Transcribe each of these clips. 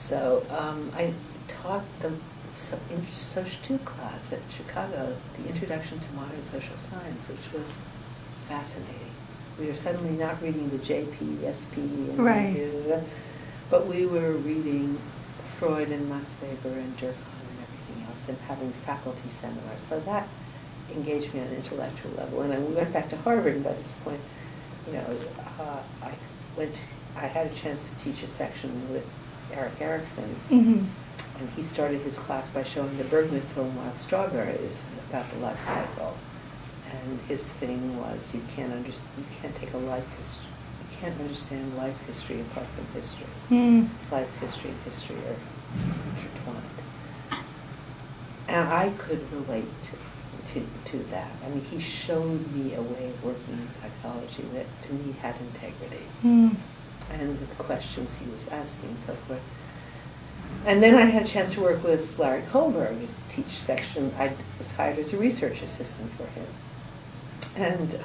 So I taught the Social 2 class at Chicago, the Introduction to Modern Social Science, which was fascinating. We were suddenly not reading the JP, SP, and Right. but we were reading Freud and Max Weber and Durkheim and everything else, and having faculty seminars. So that engaged me on an intellectual level. And we went back to Harvard, and by this point, you know, I had a chance to teach a section with Eric Erickson, Mm-hmm. and he started his class by showing the Bergman film Wild Strawberries about the life cycle. And his thing was you can't take a life history. You can't understand life history apart from history. Mm. Life history and history are intertwined. And I could relate to that. I mean, he showed me a way of working in psychology that to me had integrity. Mm. And the questions he was asking and so forth. And then I had a chance to work with Larry Kohlberg, to teach section. I was hired as a research assistant for him. And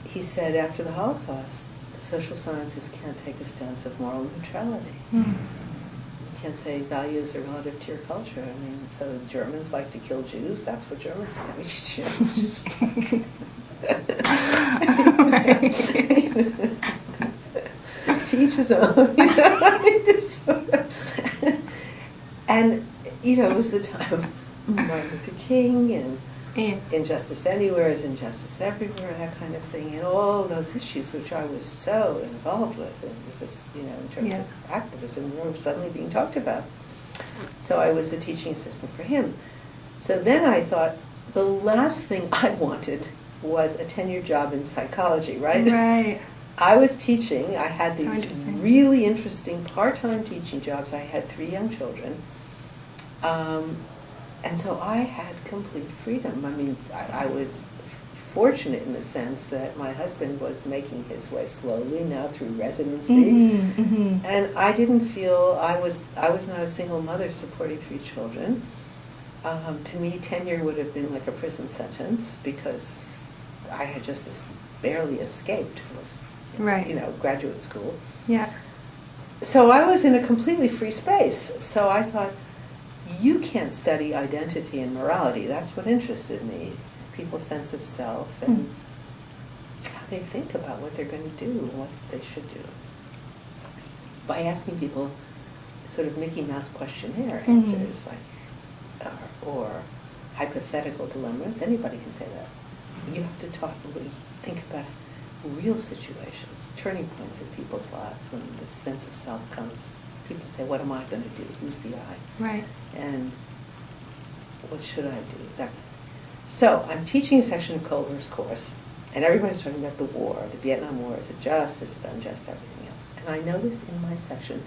he said after the Holocaust, the social sciences can't take a stance of moral neutrality. Mm. You can't say values are relative to your culture. I mean, so Germans like to kill Jews, that's what Germans are. I mean, it's just to each his own, you know. And, you know, it was the time of Martin Luther King and Injustice Anywhere is Injustice Everywhere, that kind of thing, and all those issues which I was so involved with, and this is, you know, in terms of activism, were suddenly being talked about. So I was a teaching assistant for him. So then I thought the last thing I wanted was a tenured job in psychology, right? Right. I was teaching. I had So these interesting. really interesting part-time teaching jobs. I had 3 young children. And so I had complete freedom. I mean, I was fortunate in the sense that my husband was making his way slowly now through residency. Mm-hmm, mm-hmm. And I didn't feel, I was not a single mother supporting 3 children. To me, tenure would have been like a prison sentence because I had just barely escaped, Right. you know, graduate school. Yeah. So I was in a completely free space. So I thought, you can't study identity and morality. That's what interested me. People's sense of self and how they think about what they're going to do and what they should do. By asking people sort of Mickey Mouse questionnaire answers, like, or hypothetical dilemmas. Anybody can say that. You have to think about real situations, turning points in people's lives when the sense of self comes. People say, what am I going to do? Who's the I? Right. And what should I do? So I'm teaching a section of Kohlberg's course, and everybody's talking about the war, the Vietnam War. Is it just? Is it unjust? Everything else. And I notice in my section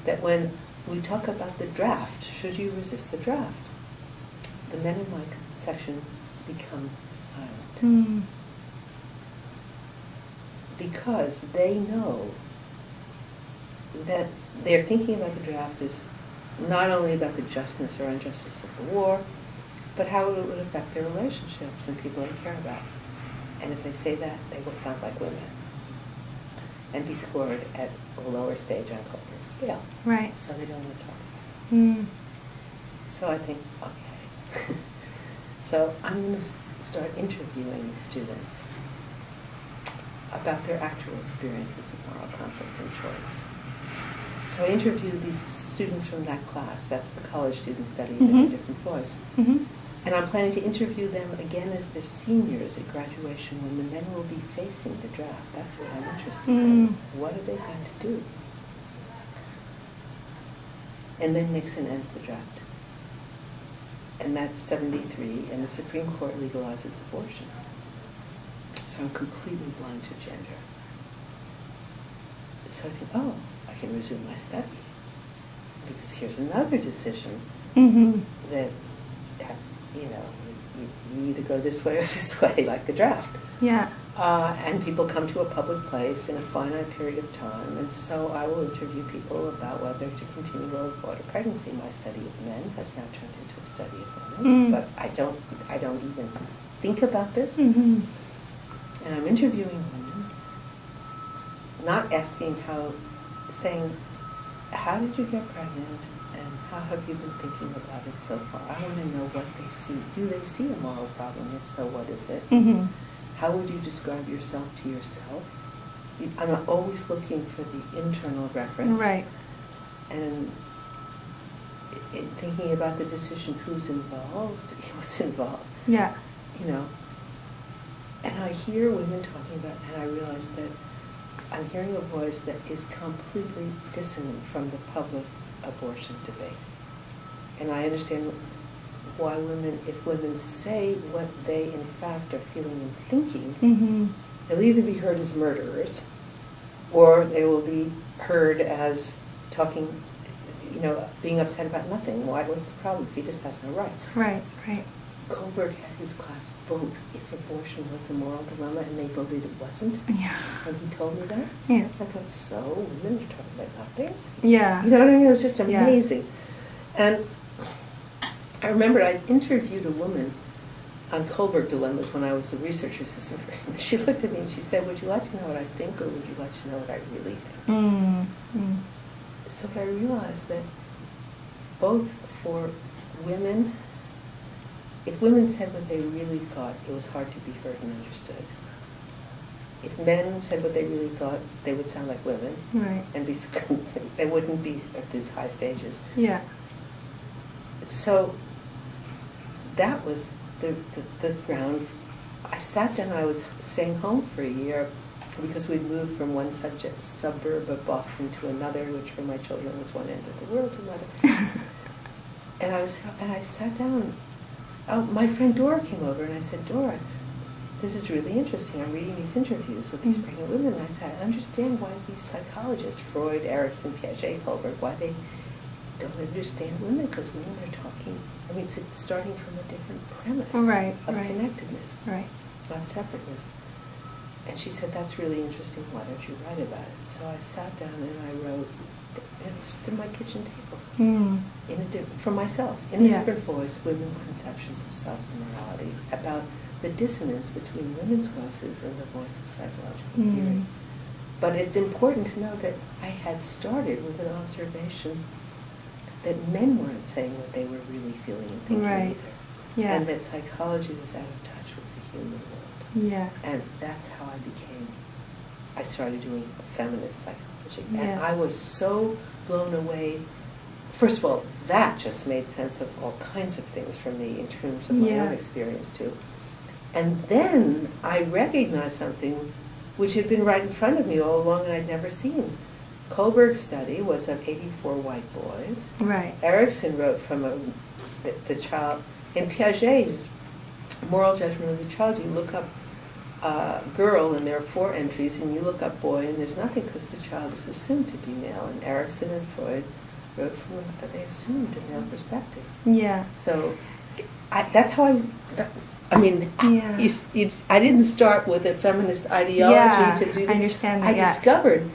that when we talk about the draft, should you resist the draft? The men in my section become silent. Mm. Because they know that they're thinking about the draft as not only about the justness or injustice of the war, but how it would affect their relationships and people they care about. And if they say that, they will sound like women and be scored at a lower stage on Kohlberg's scale. Right. So they don't want to talk about it. Mm. So I think, okay. So I'm going to start interviewing students about their actual experiences of moral conflict and choice. So I interviewed these students from that class. That's the college student study in a different voice. Mm-hmm. And I'm planning to interview them again as they're seniors at graduation when the men will be facing the draft. That's what I'm interested in. What are they going to do? And then Nixon ends the draft. And that's 73, and the Supreme Court legalizes abortion. So I'm completely blind to gender. So I think, oh, I can resume my study. Because here's another decision that, you know, you either go this way or this way, like the draft. Yeah. And people come to a public place in a finite period of time, and so I will interview people about whether to continue to avoid a pregnancy. My study of men has now turned into a study of women, but I don't even think about this. Mm-hmm. And I'm interviewing women, not asking how did you get pregnant, and how have you been thinking about it so far? I want to know what they see. Do they see a moral problem? If so, what is it? Mm-hmm. How would you describe yourself to yourself? I'm always looking for the internal reference. Right. And thinking about the decision, who's involved, what's involved. Yeah. You know, and I hear women talking about, and I realize that I'm hearing a voice that is completely dissonant from the public abortion debate. And I understand why women, if women say what they in fact are feeling and thinking, Mm-hmm. they'll either be heard as murderers, or they will be heard as talking, you know, being upset about nothing. What's the problem? Fetus has no rights. Right, right. Kohlberg had his class vote if abortion was a moral dilemma, and they voted it wasn't. Yeah. And he told me that. Yeah. I thought, so women are talking about nothing? Yeah. You know what I mean? It was just Yeah. amazing. And I remember I interviewed a woman on Kohlberg dilemmas when I was a research assistant for him. She looked at me and she said, would you like to know what I think, or would you like to know what I really think? Mm. Mm. So I realized that both for women, if women said what they really thought, it was hard to be heard and understood. If men said what they really thought, they would sound like women. Right. And be they wouldn't be at these high stages. Yeah. So that was the ground. I sat down, I was staying home for a year because we'd moved from one suburb of Boston to another, which for my children was one end of the world to another. and I sat down. Oh, my friend Dora came over, and I said, Dora, this is really interesting. I'm reading these interviews with these pregnant women, and I said, I understand why these psychologists, Freud, Erikson, Piaget, Kohlberg, why they don't understand women, because women are talking, I mean, it's starting from a different premise of connectedness, not separateness. And she said, that's really interesting, why don't you write about it? So I sat down and I wrote, just in my kitchen table, for myself, in a different voice, women's conceptions of self and morality, about the dissonance between women's voices and the voice of psychological theory. But it's important to know that I had started with an observation that men weren't saying what they were really feeling and thinking either. Yeah. And that psychology was out of touch with the human world. Yeah. And that's how I started doing feminist psychology. Yeah. And I was so blown away. First of all, that just made sense of all kinds of things for me in terms of my own experience too. And then I recognized something which had been right in front of me all along and I'd never seen. Kohlberg's study was of 84 white boys. Right. Erikson wrote from the child. In Piaget's moral judgment of the child, you look up girl, and there are 4 entries, and you look up boy, and there's nothing because the child is assumed to be male. And Erikson and Freud wrote from they assumed a male perspective. Yeah. So that's how I didn't start with a feminist ideology to do that. I understand that. I discovered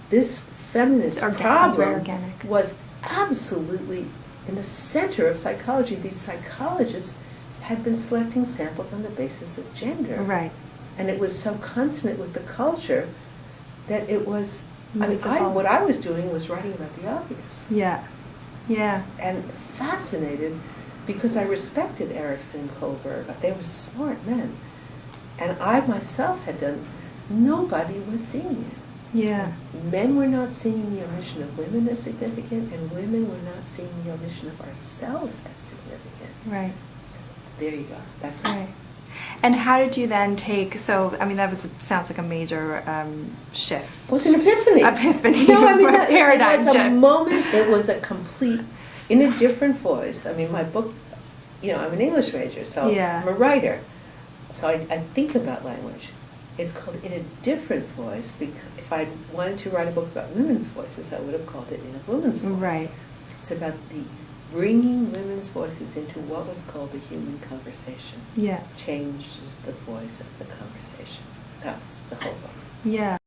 this feminist problem organic. was absolutely in the center of psychology. These psychologists had been selecting samples on the basis of gender. Right. And it was so consonant with the culture that it was, what I was doing was writing about the obvious. Yeah. Yeah. And fascinated because I respected Erikson and Kohlberg. They were smart men. And I myself had done, nobody was seeing it. Yeah. Men were not seeing the omission of women as significant, and women were not seeing the omission of ourselves as significant. Right. So there you go. That's right. And how did you then take? So I mean, sounds like a major shift. It was an epiphany. No, I mean paradigm it was shift. a moment. It was a complete, in a different voice. I mean, my book. I'm an English major, so I'm a writer. So I think about language. It's called In a Different Voice, because if I wanted to write a book about women's voices, I would have called it In a Woman's Voice. Right. It's about the bringing women's voices into what was called the human conversation. Yeah. Changes the voice of the conversation. That's the whole book. Yeah.